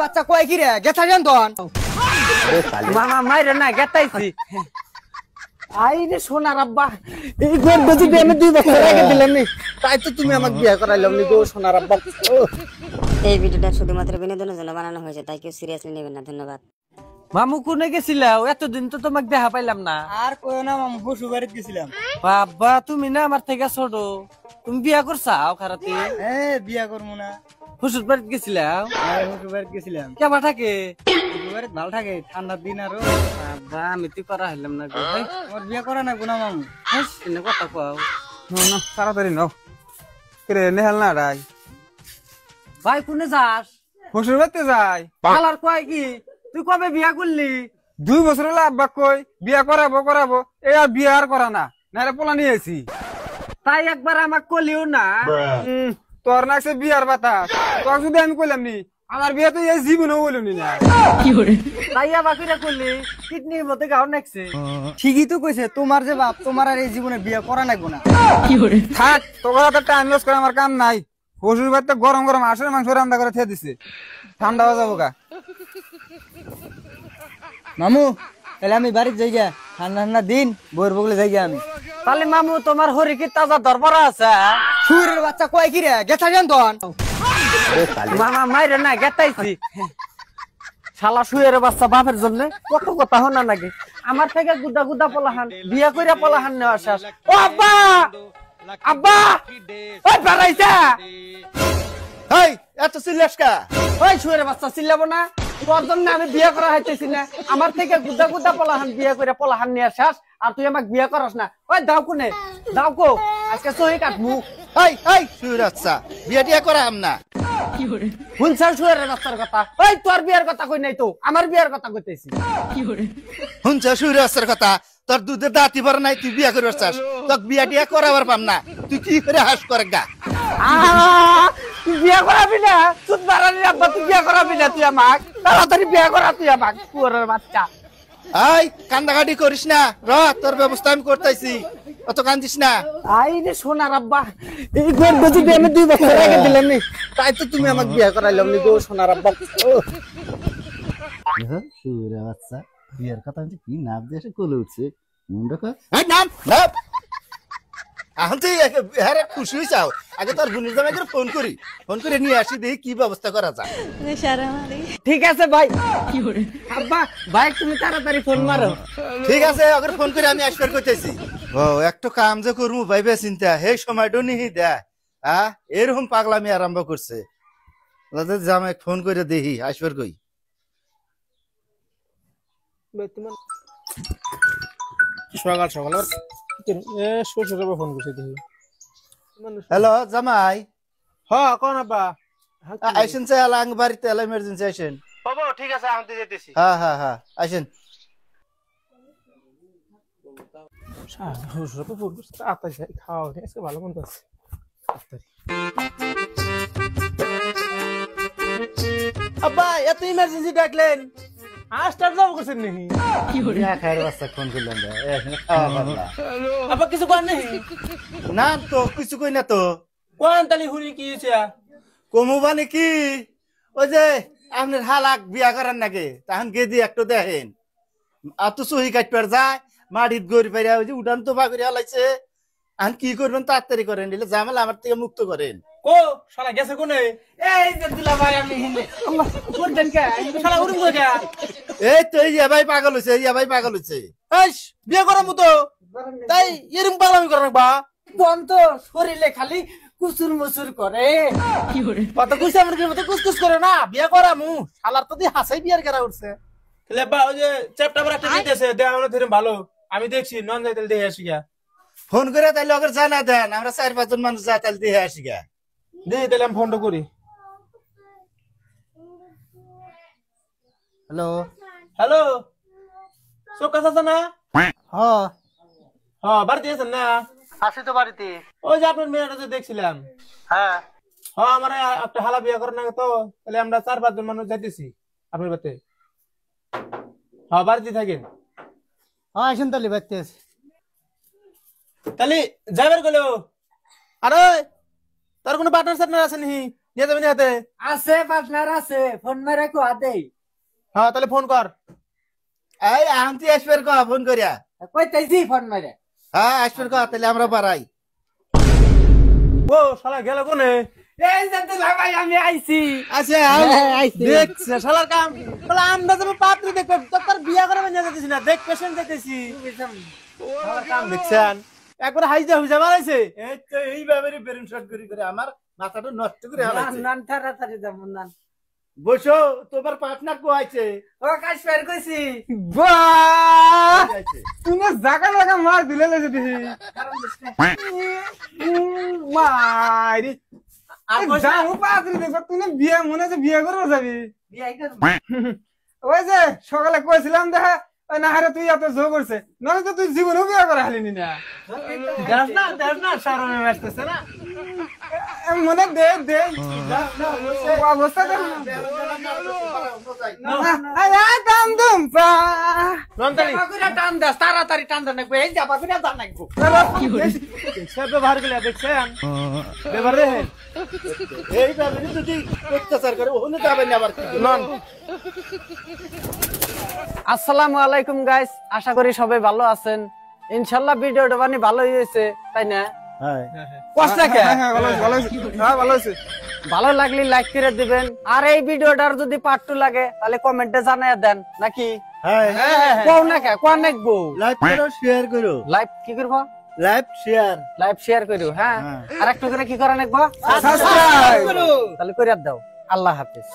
বাচ্চা কয় কি রে গেছা জান দন মামা মাইরে না গেতাইছি আইরে সোনার আব্বা এই ঘর বুঝি আমি 2 বছর আগে দিলাম নি তাই তো তুমি আমাকে বিয়ে করাইলাম নি গো সোনার আব্বা। এই ভিডিওটা শুধুমাত্র বিনোদনের জন্য বানানো হয়েছে, তাই কেউ সিরিয়াসলি নেবেন না। ধন্যবাদ। মামু কোনে গেছিলাও? এতদিন তো তোমাকে দেখা পাইলাম না। আর কই না মামু শ্বশুর বাড়িতে গেছিলাম। বাবা তুমি না আমার থেকে ছোট, তুমি বিয়া করছাও খারাতে? বিয়া করবো না। শ্বশুর বাড়িতে গেছিলাম? শ্বশুর বাড়িতে গেছিলাম। কেমন থাকে? শ্বশুর বাড়িতে ভালো থাকে, ঠান্ডার দিন আরো। বাবা আমি তো করা হইলাম না গো ভাই। আমার বিয়া করা না গুনা মামু। এনে কথা কও না তাড়াতাড়ি নাও রে নেহাল না রাই ভাই। কোনে যাস? শ্বশুর বাড়িতে যাই। খালার কয় কি তুই কবে বিয়া করলি? 2 বছর হলো আব্বা কই বিয়া করাবো এই আর বিয়া আর করা না নারে পোলা নিয়ে আইছি। তাই একবার আমাকে কলিও না। তোর নাকছে বিয়ার বাতাস, তোর যদি আমি কইলাম নি আমার বিয়া তো এই জীবনেও বলুন না। তাই আবার কিরা করলি? কিডনির মধ্যে গাও নাকছে। ঠিকই তো কইছে, তোমার যে বাপ তোমার আর এই জীবনে বিয়া করা লাগবো না। থাক তোর তো টাইম লস করে আমার কাম নাই। শ্বশুর বাড়িতে গরম গরম হাঁসের মাংস রান্না করে খেয়ে দিছে, ঠান্ডা হয়ে যাবো গা। মামু তাহলে আমি বাড়িতে যাই গা, ঠান্ডা ঠান্ডা দিন বইয়ের বগলে যাই গা আমি। তাহলে মামু তোমার হরি কি তাজা দরবার আছে? সুরের বাচ্চা কয় কি রে গেছা জান দন মামা মাইরে না গেতাইছি। শালা শুয়ের বাচ্চা বাপের জন্য কত কথা হনা নাকি। আমার থেকে গুদা গুদা পলাহান বিয়া কইরা পলাহান নেওয়া শেষ। ও আব্বা আব্বা ওই বেড়াইছা এই এত সিলেসকা ওই শুয়ের বাচ্চা চিল্লাবো না। তোর জন্য আমি বিয়া করা হইতেছি না। আমার থেকে গুদা গুদা পলাহান বিয়া কইরা পলাহান নেওয়া শেষ, আর তুই আমাকে বিয়া করাস না। ওই দাও কোনে দাও কো আজকে সহি কাটমু। এই শুইর আচ্ছা বিয়া টিয়া করা আম না। শুনছাল শুয়ের বাচ্চার কথা? ওই তোর বিয়ার কথা কই নাই তো, আমার বিয়ার কথা কইতেছি। শুনছ শুইর আচ্ছার কথা? তোর দুধের দাঁতি ভর নাই, তুই বিয়া করবার চাস, তোর বিয়া টিয়া করাবার পাম না। তুই কি করে হাস করে গা? তুই বিয়া করাবি না? সুদ বাড়ানি আব্বা তুই বিয়া করাবি না? তুই আমাক তাড়াতাড়ি বিয়া করা, তুই আমাক কুয়ারের বাচ্চা। এই কান্দাকাটি করিস না, র তোর ব্যবস্থা আমি করতেছি, অত কান্দিস না। আইরে সোনার আব্বা এই ঘর বুঝি আমি 2 বছর আগে দিলাম নি তাই তো তুমি আমাকে বিয়া করাইলাম নি গো সোনার আব্বা। শুইর আচ্ছা বিয়ার কথা কি নাম দিয়ে কোলে উঠছে মুন্ডকা। এই নাম নাম এখন তুই হ্যাঁ খুশি হইছাও? আগে তোর বোনের জামাই করে ফোন করে নিয়ে আসি, দেখি কি ব্যবস্থা করা যায়। ঠিক আছে ভাই। আব্বা ভাই তুমি তাড়াতাড়ি ফোন মারো। ঠিক আছে ওকে ফোন করে আমি আসবার করতেছি। ও একটু কাম যে করবো ভাইবে চিন্তা হে সময়টা নিহি দেয় এরকম পাগলামি আরম্ভ করছে। জামাই ফোন করে দেখি আসবার কই। সকাল সকাল শ্বশুর ফোন করছে দেখি। হ্যালো জামাই, হ্যাঁ কোন আব্বা? আইসেন চাই আং বাড়িতে এলা ইমার্জেন্সি আইসেন। বাবা ঠিক আছে আমি যেতেছি। হ্যাঁ হ্যাঁ হ্যাঁ আইসেন। খাওয়া আজকে ভালো মন্দ আছে। আব্বা এত ইমার্জেন্সি ডাকলেন? আস্টার জব করছেন নাকি? খায়ের বাচ্চা ফোন করলাম খাওয়া পারলা। আব্বা কিছু কর নেই? না তো কিছু কই না তো। কোন তালি হুনি কি হয়েছে? কমু মানে কি ওই যে আপনার হালাক বিয়া করার নাকি তখন গেদি একটু দেখেন আর তো সহি কাটবার যায় মাটিত গড়ি পাইরা ওই যে উঠান তো বাগরি হালাইছে। এখন কি করবেন তাড়াতাড়ি করেন, নিলে ঝামেলা আমার থেকে মুক্ত করেন। কো শালা গেছে কোনে? এই যে দুলা ভাই আমি হিন্দে আম্মা কোনজন কে শালা উড়ুম কই গা? এই তো এই ভাই পাগল হইছে, এই ভাই পাগল হইছে। এই বিয়ে করার মতো তাই এরকম পাগলামি করে রাখবা? বন্ধ শরীরে খালি কুসুর মুসুর করে। কত কুসে আমার মতো কুসকুস করে না বিয়ে করামু। শালার তো দি হাসাই বিয়ার করা উঠছে। তাহলে বা ওই যে চ্যাপ্টার একটা দিতেছে দেয়া হলো ধরে ভালো, আমি দেখছি নন যাইতেল দেখে আসি গা। ফোন করে তাইলে ওকে জানা দেন, আমরা 4-5 জন মানুষ যা তাইলে দেখে আসি গা। দেখি তাহলে আমি ফোনটা করি। হ্যালো হ্যালো সোকাস আছে না? হ্যাঁ হ্যাঁ বাড়িতে আছেন না? আসি তো বাড়িতে। ওই যে আপনার মেয়েটা যে দেখছিলাম। হ্যাঁ হ্যাঁ আমার একটা হালা বিয়ে করেন না তো, তাহলে আমরা 4-5 জন মানুষ যাইতেছি আপনার বাড়িতে। হ্যাঁ বাড়িতে থাকেন। হ্যাঁ আসেন তাহলে বাড়িতে আছি। তাহলে যাইবার গেল। আরে তোর কোনো পার্টনার সার্টনার আছে নাকি? নিয়ে যাবি না হাতে? আছে পার্টনার আছে, ফোন মেরে কো আদেই। হ্যাঁ তাহলে ফোন কর। এই আহমতি আসবের কহ ফোন করিয়া। কইতাইছি ফোন মেরে। হ্যাঁ আসবের কহ, তাহলে আমরা বাড়াই। ও শালা গেল কোনে? এই যে দুলা ভাই আমি আইছি। আছে দেখছে শালার কাম। বলে আমরা যাবো পাত্রী দেখবে, তোর বিয়া করে নিয়ে যেতেছি না, দেখ পেশেন্ট দেখতেছি। শালার কাম দেখছেন, একবার হাইজা হুইজা মারাইছে। এই তো এইভাবে ব্রেন শট করে আমার মাথাটা নষ্ট করে হালাইছে। নান তাড়াতাড়ি যাবো নান। বসো, তোমার পার্টনার কো আইছে? ও কাশ্মীর কইছি। বাহ! আইছে। তুমি জায়গা জায়গা মার দিলে লেগে দিছি। মারি। আর যাও পাত্রী দেখবে, তুমি বিয়ে মনে হচ্ছে বিয়ে করবো যাবি। বিয়াই করব। ওই যে সকালে কইছিলাম দেখা, ওই না হারে তুই এত জো করছে, নয় তো তুই জীবনেও বিয়ে করা হালিনি না। দেখ না সারমে আসতেছে না। মনে দে দে অবস্থা দেখ দাম দুম পা নন্দানি বাকুরা টান দাস, তাড়াতাড়ি টান দা নাকবো, এই যা বাকুরা দা নাকবো। সব ব্যবহার করলে দেখছেন ব্যবহার রে এইভাবে যদি অত্যাচার করে ওখানে যাবেন না আবার। নন। আসসালামু আলাইকুম গাইস, আশা করি সবাই ভালো আছেন। ইনশাআল্লাহ ভিডিওটা বানি ভালোই হয়েছে, তাই না? হ্যাঁ কষ্ট কে? ভালো হয়েছে। ভালো লাগলে লাইক করে দিবেন, আর এই ভিডিওটার যদি পার্ট 2 লাগে তাহলে কমেন্টে জানায় দেন নাকি? হ্যাঁ কোন না কে কোন নাকবো? লাইভ করো, শেয়ার করো। লাইভ কি করব? Live share. লাইভ শেয়ার করো। হ্যাঁ, হ্যাঁ। আর একটু করে কি করা নাকবো? সাবস্ক্রাইব তাহলে করে দাও। আল্লাহ হাফেজ।